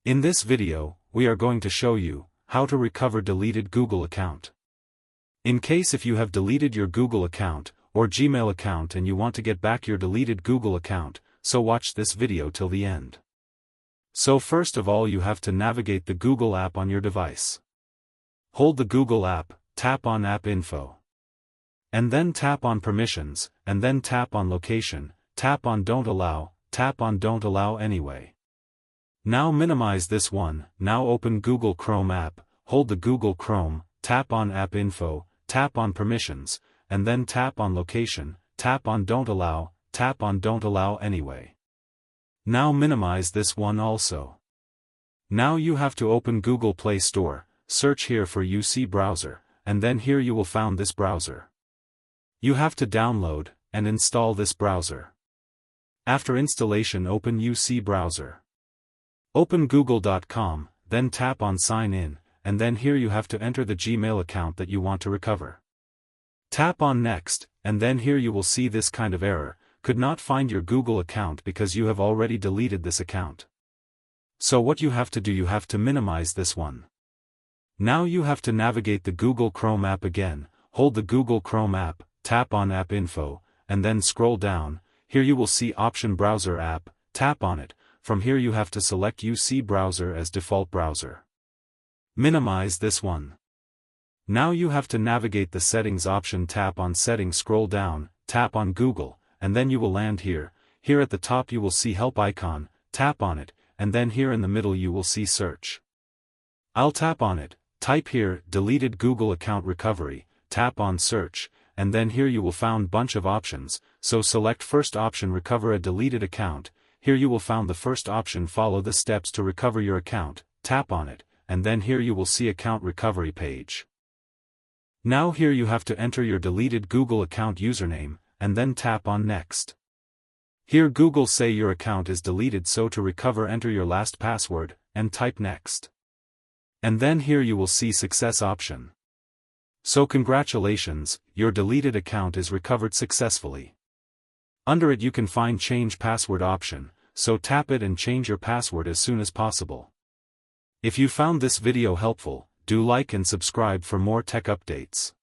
In this video, we are going to show you how to recover deleted Google account. In case if you have deleted your Google account or Gmail account and you want to get back your deleted Google account, so watch this video till the end. So first of all you have to navigate the Google app on your device. Hold the Google app, tap on App Info. And then tap on Permissions, and then tap on Location, tap on Don't Allow, tap on Don't Allow Anyway. Now minimize this one. Now open Google Chrome app, hold the Google Chrome, tap on App Info, tap on Permissions, and then tap on Location, tap on Don't Allow, tap on Don't Allow Anyway. Now minimize this one also. Now you have to open Google Play Store, search here for UC Browser, and then here you will found this browser. You have to download and install this browser. After installation open UC Browser. Open google.com, then tap on Sign In, and then here you have to enter the Gmail account that you want to recover. Tap on Next, and then here you will see this kind of error, could not find your Google account because you have already deleted this account. So what you have to do, you have to minimize this one. Now you have to navigate the Google Chrome app again, hold the Google Chrome app, tap on App Info, and then scroll down, here you will see option Browser app, tap on it. From here you have to select UC Browser as default browser. Minimize this one. Now you have to navigate the Settings option, tap on Settings, scroll down, tap on Google, and then you will land here. Here at the top you will see Help icon, tap on it, and then here in the middle you will see Search. I'll tap on it, type here, Deleted Google Account Recovery, tap on Search, and then here you will found bunch of options, so select first option, Recover a deleted account. Here you will found the first option, follow the steps to recover your account, tap on it, and then here you will see account recovery page. Now here you have to enter your deleted Google account username, and then tap on Next. Here Google say your account is deleted, so to recover enter your last password, and type Next. And then here you will see Success option. So congratulations, your deleted account is recovered successfully. Under it you can find Change Password option, so tap it and change your password as soon as possible. If you found this video helpful, do like and subscribe for more tech updates.